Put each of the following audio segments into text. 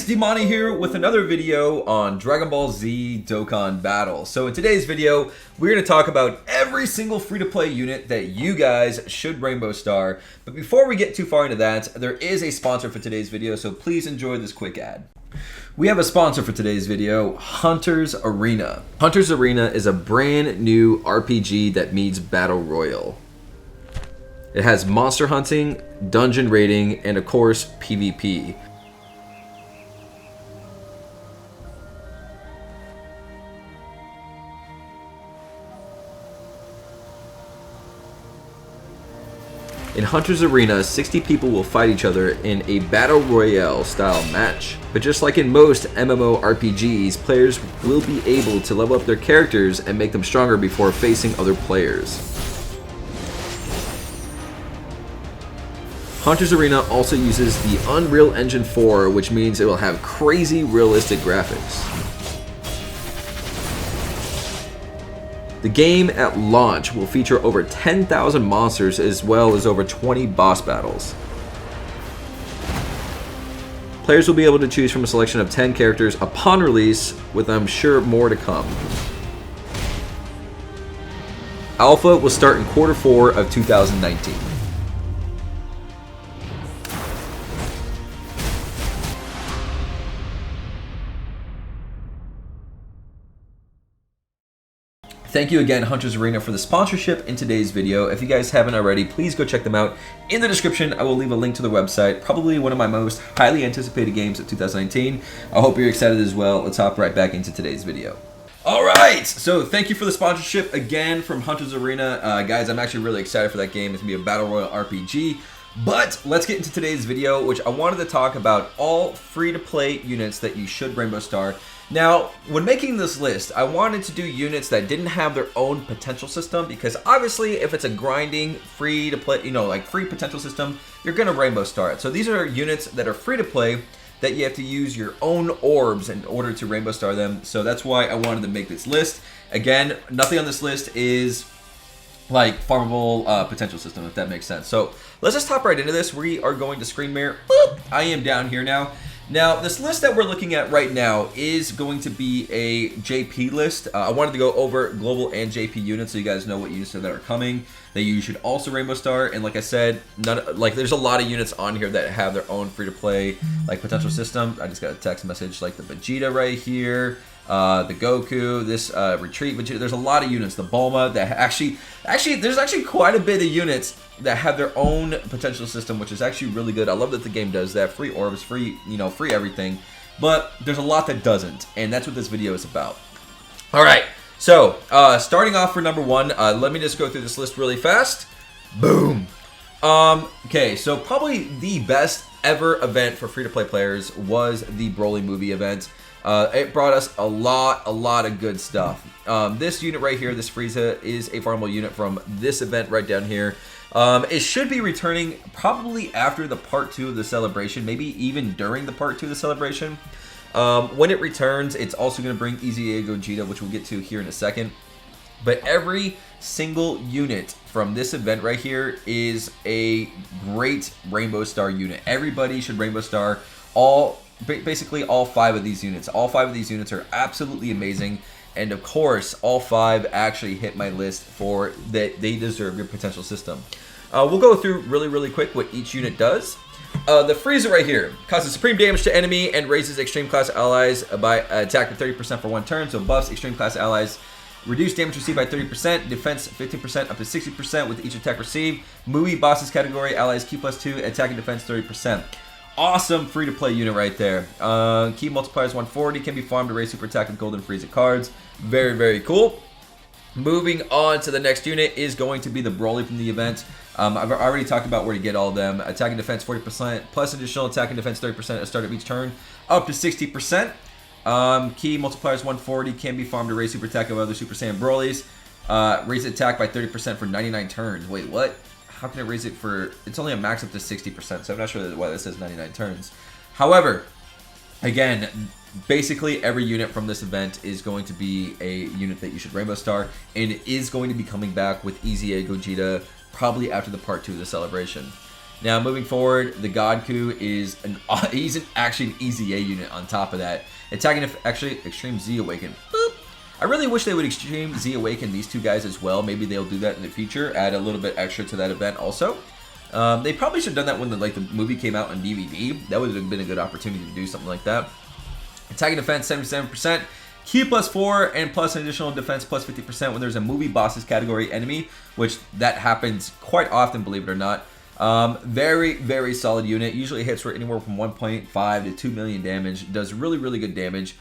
Dmonty here with another video on Dragon Ball Z Dokkan Battle. So in today's video, we're going to talk about every single free-to-play unit that you guys should Rainbow Star. But before we get too far into that, there is a sponsor for today's video, so please enjoy this quick ad. We have a sponsor for today's video, Hunter's Arena. Hunter's Arena is a brand new RPG that meets Battle Royale. It has monster hunting, dungeon raiding, and of course, PvP. In Hunter's Arena, 60 people will fight each other in a Battle Royale style match. But just like in most MMORPGs, players will be able to level up their characters and make them stronger before facing other players. Hunter's Arena also uses the Unreal Engine 4, which means it will have crazy realistic graphics. The game at launch will feature over 10,000 monsters as well as over 20 boss battles. Players will be able to choose from a selection of 10 characters upon release, with I'm sure more to come. Alpha will start in Q4 of 2019. Thank you again, Hunter's Arena, for the sponsorship in today's video. If you guys haven't already, please go check them out. In the description, I will leave a link to the website. Probably one of my most highly anticipated games of 2019. I hope you're excited as well. Let's hop right back into today's video. All right, so thank you for the sponsorship again from Hunter's Arena. Guys, I'm actually really excited for that game. It's going to be a Battle Royale RPG. But let's get into today's video, which I wanted to talk about all free-to-play units that you should Rainbow Star. Now, when making this list, I wanted to do units that didn't have their own potential system, because obviously if it's a grinding, free-to-play, like free potential system, you're going to Rainbow Star it. So these are units that are free-to-play that you have to use your own orbs in order to Rainbow Star them. So that's why I wanted to make this list. Again, nothing on this list is like farmable potential system, if that makes sense. So let's just hop right into this. We are going to screen mirror. Boop. I am down here now. Now, this list that we're looking at right now is going to be a JP list. I wanted to go over global and JP units so you guys know what units that are coming that you should also Rainbow Star. And like I said, there's a lot of units on here that have their own free-to-play potential system. I just got a text message like the Vegeta right here, the Goku, this Retreat Vegeta. There's a lot of units. The Bulma that there's actually quite a bit of units that have their own potential system, which is actually really good. I love that the game does that. Free orbs, free everything. But there's a lot that doesn't, and that's what this video is about. All right, so starting off for number one, let me just go through this list really fast. Boom. Okay, so probably the best ever event for free-to-play players was the Broly movie event. It brought us a lot of good stuff. This unit right here, this Frieza, is a farmable unit from this event right down here. It should be returning probably after the part 2 of the celebration, maybe even during the part 2 of the celebration. When it returns, it's also going to bring EZA Gogeta, which we'll get to here in a second. But every single unit from this event right here is a great Rainbow Star unit. Everybody should Rainbow Star basically all 5 of these units. All 5 of these units are absolutely amazing. And of course, all 5 actually hit my list for that they deserve your potential system. We'll go through really quick what each unit does. The Frieza right here causes supreme damage to enemy and raises extreme class allies by attack by 30% for 1 turn. So buffs extreme class allies. Reduce damage received by 30%, defense 15% up to 60% with each attack received. Mui bosses category allies Q+2, attack and defense 30%. Awesome free-to-play unit right there. Key multipliers 140, can be farmed to raise super attack with golden Frieza cards. Very cool. Moving on to the next unit is going to be the Broly from the event. I've already talked about where to get all of them. Attack and defense 40%, plus additional attack and defense 30% at the start of each turn, up to 60%. Key multipliers 140, can be farmed to raise super attack of other Super Saiyan Brolys. Raise attack by 30% for 99 turns. Wait, what? How can I raise it for... It's only a max up to 60%, so I'm not sure why this says 99 turns. However, again, basically every unit from this event is going to be a unit that you should Rainbow Star, and it is going to be coming back with EZA Gogeta probably after the part 2 of the celebration. Now, moving forward, the Godku is he's actually an EZA unit on top of that. Attacking, actually, Extreme Z Awaken. Boop. I really wish they would Extreme Z Awaken these two guys as well. Maybe they'll do that in the future, add a little bit extra to that event also. They probably should have done that when the movie came out on DVD. That would have been a good opportunity to do something like that. Attacking defense, 77%. Ki +4 and plus an additional defense plus 50% when there's a movie bosses category enemy, which that happens quite often, believe it or not. Very, very solid unit. Usually hits for anywhere from 1.5 to 2 million damage. Does really, really good damage.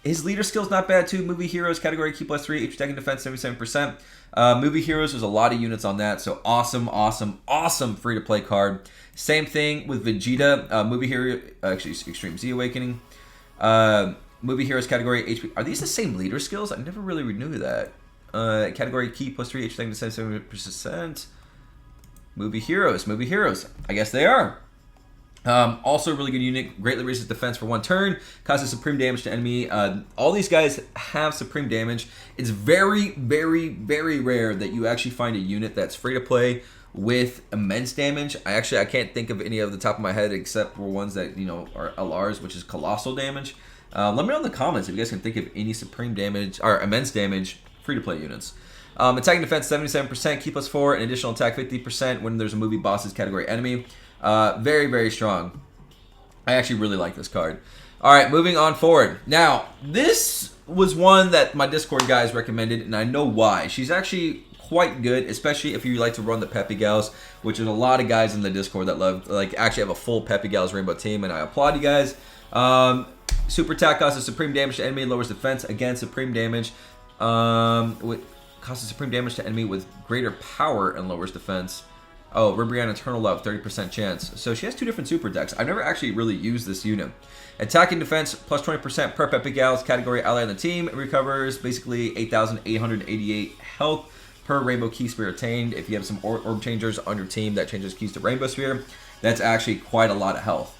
His leader skill's not bad too. Movie Heroes category Ki +3, each attacking defense 77%. Movie Heroes, there's a lot of units on that, so awesome, awesome, awesome free-to-play card. Same thing with Vegeta. Movie Hero, actually Extreme Z Awakening. Movie Heroes category HP. Are these the same leader skills? I never really knew that. Category Ki +3, each attacking defense 77%. Movie Heroes. I guess they are. Also a really good unit, greatly raises defense for 1 turn, causes supreme damage to enemy. All these guys have supreme damage. It's very, very, very rare that you actually find a unit that's free to play with immense damage. I can't think of any off the top of my head except for ones that, you know, are LRs, which is colossal damage. Let me know in the comments if you guys can think of any supreme damage or immense damage free to play units. Attacking defense 77%, Ki +4, and additional attack 50% when there's a movie bosses category enemy. Very, very strong. I actually really like this card. All right, moving on forward. Now, this was one that my Discord guys recommended, and I know why. She's actually quite good, especially if you like to run the Peppy Gals, which is a lot of guys in the Discord that love, actually have a full Peppy Gals Rainbow team, and I applaud you guys. Super attack causes supreme damage to enemy, lowers defense. Again, supreme damage. Causes supreme damage to enemy with greater power and lowers defense. Oh, Ribrianne Eternal Love, 30% chance. So she has 2 different super decks. I've never actually really used this unit. Attacking defense plus 20% per Peppy Gals category ally on the team. It recovers basically 8,888 health per Rainbow Key Sphere attained. If you have some orb changers on your team that changes keys to Rainbow Sphere, that's actually quite a lot of health.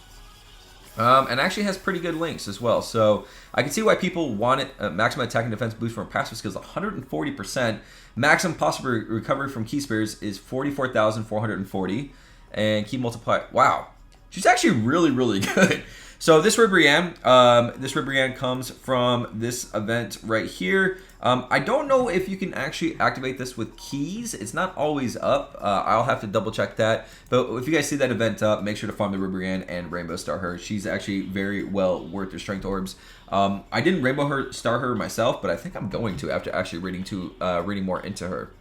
And actually has pretty good links as well. So I can see why people want it. Maximum attacking defense boost from passive skills 140%. Maximum possible recovery from key spears is 44,440. And key multiply. Wow. She's actually really, really good. So this Ribrianne comes from this event right here. I don't know if you can actually activate this with keys. It's not always up. I'll have to double check that. But if you guys see that event up, make sure to farm the Ribrianne and Rainbow Star her. She's actually very well worth your strength orbs. I didn't Rainbow Star her myself, but I think I'm going to after actually reading more into her.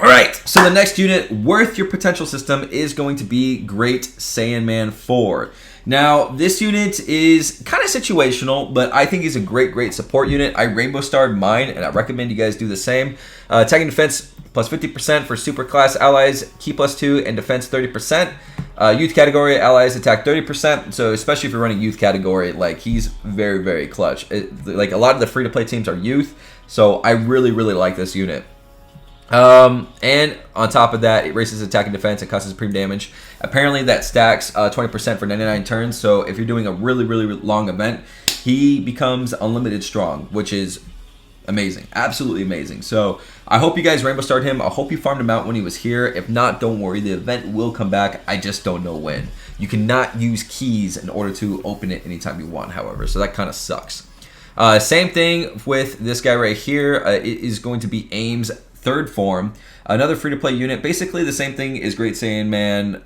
Alright, so the next unit worth your potential system is going to be Great Saiyan Man 4. Now, this unit is kind of situational, but I think he's a great support unit. I Rainbow Starred mine, and I recommend you guys do the same. Attacking defense plus 50% for super class allies, Ki +2, and defense 30%. Youth category allies attack 30%, so especially if you're running youth category, he's very, very clutch. A lot of the free-to-play teams are youth, so I really like this unit. And on top of that, it raises attack and defense and causes supreme damage. Apparently that stacks 20% for 99 turns, so if you're doing a really long event, he becomes unlimited strong, which is amazing. Absolutely amazing. So I hope you guys Rainbow Starred him. I hope you farmed him out when he was here. If not, don't worry. The event will come back. I just don't know when. You cannot use keys in order to open it anytime you want, however, so that kind of sucks. Same thing with this guy right here. It is going to be AIM's third form, another free-to-play unit. Basically the same thing as Great Saiyan Man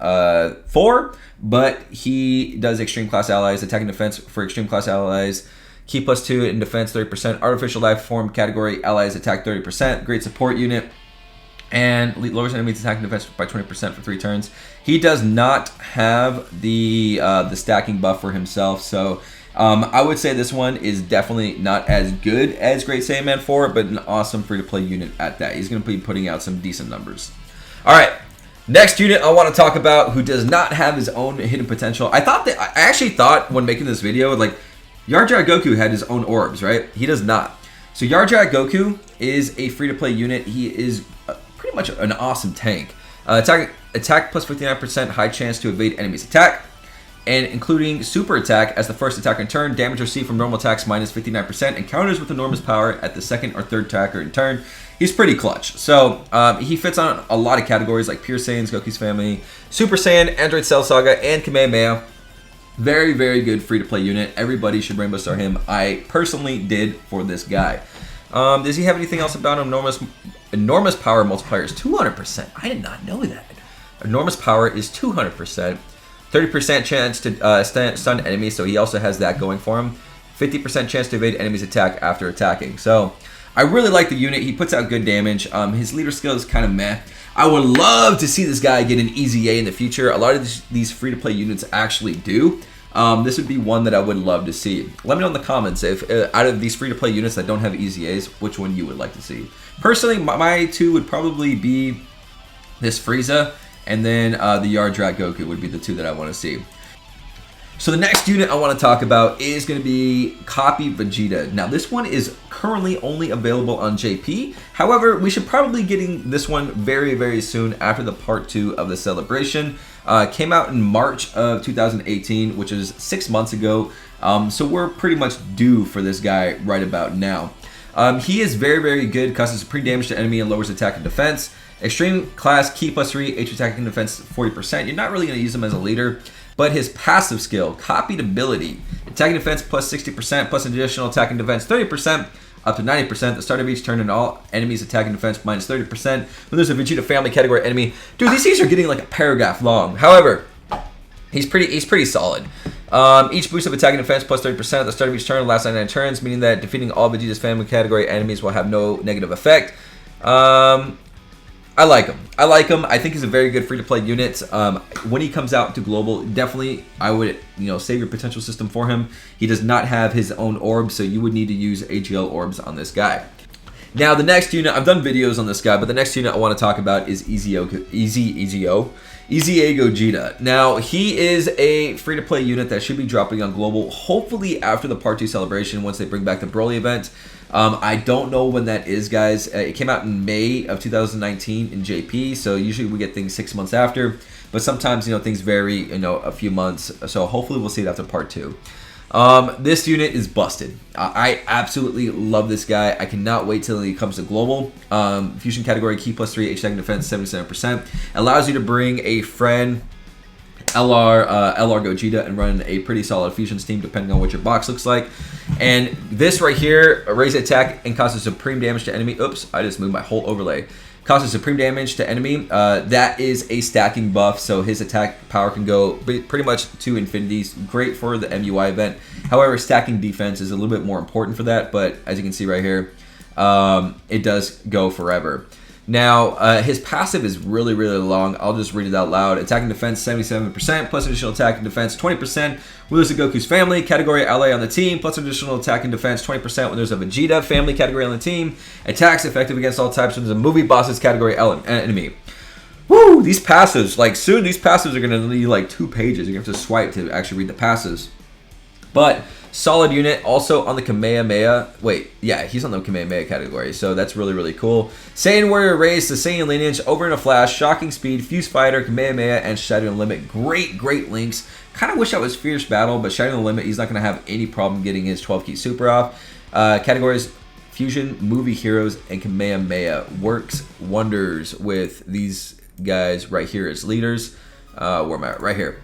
4, but he does extreme class allies, attacking defense for extreme class allies, Ki +2 in defense 30%, artificial life form category allies attack 30%, great support unit, and lowers enemies attack and defense by 20% for 3 turns. He does not have the stacking buff for himself, so I would say this one is definitely not as good as Great Saiyan Man 4, but an awesome free-to-play unit at that. He's going to be putting out some decent numbers. All right, next unit I want to talk about who does not have his own hidden potential. I actually thought when making this video, Yardrat Goku had his own orbs, right? He does not. So Yardrat Goku is a free-to-play unit. He is pretty much an awesome tank. Attack plus 59%, high chance to evade enemies' attack. and including super attack as the first attacker in turn, damage received from normal attacks minus 59%, and counters with enormous power at the second or third attacker in turn. He's pretty clutch. So he fits on a lot of categories like Pure Saiyans, Goku's Family, Super Saiyan, Android Cell Saga, and Kamehameha. Very, very good free-to-play unit. Everybody should Rainbow Star him. I personally did for this guy. Does he have anything else about him? Enormous power multiplier is 200%. I did not know that. Enormous power is 200%. 30% chance to stun enemies, so he also has that going for him. 50% chance to evade enemies' attack after attacking. So I really like the unit. He puts out good damage. His leader skill is kind of meh. I would love to see this guy get an EZA in the future. A lot of these free-to-play units actually do. This would be one that I would love to see. Let me know in the comments if out of these free-to-play units that don't have EZAs, which one you would like to see. Personally, my two would probably be this Frieza, and then the Yardrat Goku would be the two that I want to see. So the next unit I want to talk about is going to be Copy Vegeta. Now this one is currently only available on JP. However, we should probably getting this one very, very soon after the part 2 of the celebration. Came out in March of 2018, which is 6 months ago. So we're pretty much due for this guy right about now. He is very, very good, causes supreme damage to enemy and lowers attack and defense. Extreme class, Ki +3, H attack and defense 40%. You're not really going to use him as a leader. But his passive skill, Copied Ability, attack and defense plus 60%, plus an additional attack and defense 30%, up to 90%. The start of each turn and all enemies attack and defense minus 30%. When there's a Vegeta family category enemy, dude, these things are getting like a paragraph long. However, he's pretty solid. Each boost of attack and defense plus 30% at the start of each turn lasts 99 turns, meaning that defeating all Vegeta's family category enemies will have no negative effect. I like him. I think he's a very good free-to-play unit. When he comes out to global, definitely I would, save your potential system for him. He does not have his own orbs, so you would need to use AGL orbs on this guy. Now, the next unit, I've done videos on this guy, but the next unit I want to talk about is EZA Gogeta. Now, he is a free-to-play unit that should be dropping on global, hopefully after the Part 2 celebration, once they bring back the Broly event. I don't know when that is, guys. It came out in May of 2019 in JP, so usually we get things 6 months after. But sometimes, things vary, a few months. So hopefully we'll see it after Part 2. This unit is busted. I absolutely love this guy. I cannot wait till he comes to global. Fusion category, Ki +3, H attack and defense 77%. Allows you to bring a friend, LR Gogeta, and run a pretty solid fusions team depending on what your box looks like. And this right here, raise attack and causes supreme damage to enemy. Oops, I just moved my whole overlay. Causes supreme damage to enemy. That is a stacking buff, so his attack power can go pretty much to infinities. Great for the MUI event. However, stacking defense is a little bit more important for that, but as you can see right here, it does go forever. Now, his passive is really, really long. I'll just read it out loud. Attack and defense 77%, plus additional attack and defense 20% when there's a Goku's family category ally on the team, plus additional attack and defense 20% when there's a Vegeta family category on the team. Attacks effective against all types when there's a movie bosses category enemy. Woo! These passives, soon these passives are going to need 2 pages. You're going to have to swipe to actually read the passives. But solid unit. Also on the Kamehameha. Wait, yeah, he's on the Kamehameha category, so that's really, really cool. Saiyan Warrior raised the Saiyan lineage over in a flash. Shocking speed, Fuse Fighter, Kamehameha, and Shadow and Limit. Great, great links. Kind of wish I was Fierce Battle, but Shadow and Limit, he's not going to have any problem getting his 12-key super off. Categories: Fusion, Movie Heroes, and Kamehameha. Works wonders with these guys right here as leaders. Where am I at? Right here.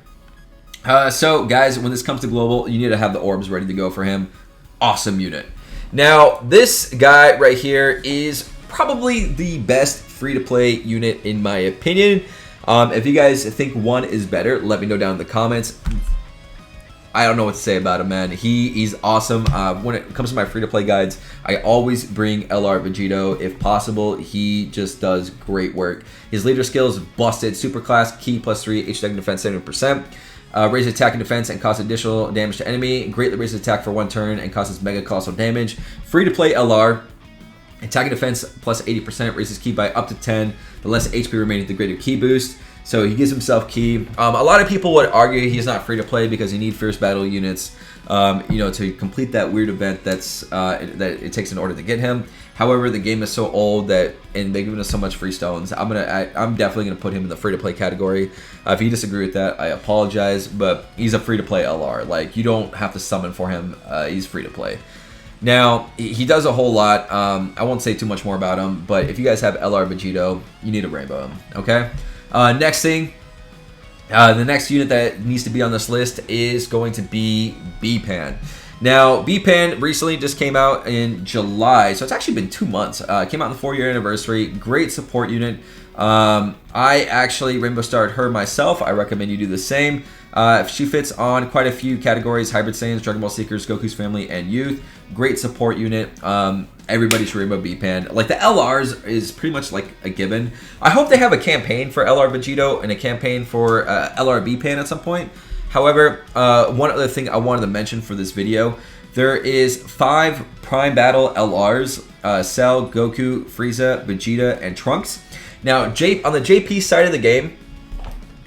So, guys, when this comes to global, you need to have the orbs ready to go for him. Awesome unit. Now, this guy right here is probably the best free-to-play unit in my opinion. If you guys think one is better, let me know down in the comments. I don't know what to say about him, man. He's awesome. When it comes to my free-to-play guides, I always bring LR Vegito if possible. He just does great work. His leader skills busted. Super class, Ki +3, H attack and defense 70%. Raises attack and defense and causes additional damage to enemy. Greatly raises attack for 1 turn and causes mega colossal damage. Free to play LR. Attack and defense plus 80%. Raises Ki by up to 10. The less HP remaining, the greater Ki boost. So he gives himself key. A lot of people would argue he's not free to play because you need fierce battle units, you know, to complete that weird event that it takes in order to get him. However, the game is so old that, and they've given us so much free stones, I'm definitely gonna put him in the free to play category. If you disagree with that, I apologize, but he's a free to play LR. Like, you don't have to summon for him. He's free to play. Now, he does a whole lot. I won't say too much more about him, but if you guys have LR Vegito, you need to rainbow him, okay? Next thing, the next unit that needs to be on this list is going to be B-Pan. Now, B-Pan recently just came out in July, so it's actually been 2 months. Came out on the 4-year anniversary. Great support unit. I actually rainbow starred her myself. I recommend you do the same. She fits on quite a few categories: Hybrid Saiyans, Dragon Ball Seekers, Goku's Family, and Youth. Great support unit. Everybody should rainbow B-Pan. Like, the LRs is pretty much like a given. I hope they have a campaign for LR Vegito and a campaign for LR B-Pan at some point. However, one other thing I wanted to mention for this video, there is 5 Prime Battle LRs, Cell, Goku, Frieza, Vegeta, and Trunks. Now, on the JP side of the game,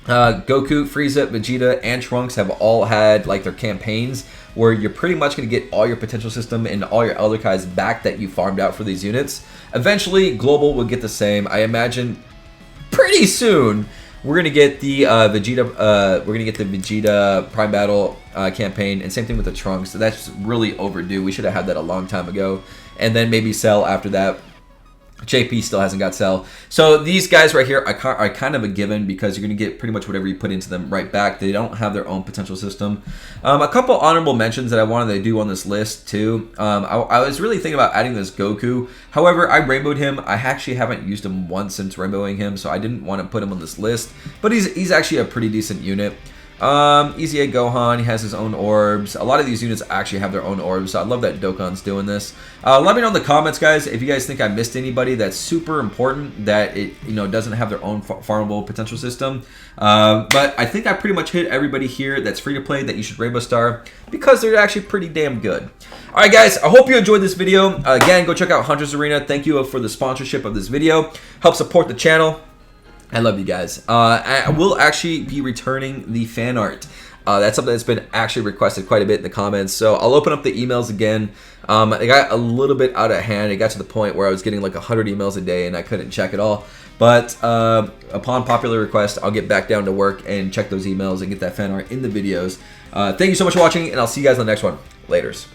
Goku, Frieza, Vegeta, and Trunks have all had like their campaigns where you're pretty much going to get all your potential system and all your Elder Kais back that you farmed out for these units. Eventually, Global will get the same. I imagine pretty soon we're gonna get the Vegeta Prime Battle campaign, and same thing with the Trunks. So that's really overdue. We should have had that a long time ago. And then maybe Cell after that. JP still hasn't got Cell. So these guys right here are kind of a given because you're going to get pretty much whatever you put into them right back. They don't have their own potential system. A couple honorable mentions that I wanted to do on this list too. I was really thinking about adding this Goku. However, I rainbowed him. I actually haven't used him once since rainbowing him, so I didn't want to put him on this list. But he's actually a pretty decent unit. EZA Gohan, he has his own orbs. A lot of these units actually have their own orbs, so I love that Dokkan's doing this. Let me know in the comments, guys, if you guys think I missed anybody that's super important that it doesn't have their own farmable potential system. But I think I pretty much hit everybody here that's free to play that you should rainbow star because they're actually pretty damn good. All right, guys, I hope you enjoyed this video. Again, go check out Hunter's Arena. Thank you for the sponsorship of this video. Help support the channel. I love you guys. I will actually be returning the fan art. That's something that's been actually requested quite a bit in the comments. So I'll open up the emails again. It got a little bit out of hand. It got to the point where I was getting like 100 emails a day and I couldn't check it all. But upon popular request, I'll get back down to work and check those emails and get that fan art in the videos. Thank you so much for watching, and I'll see you guys in the next one. Laters.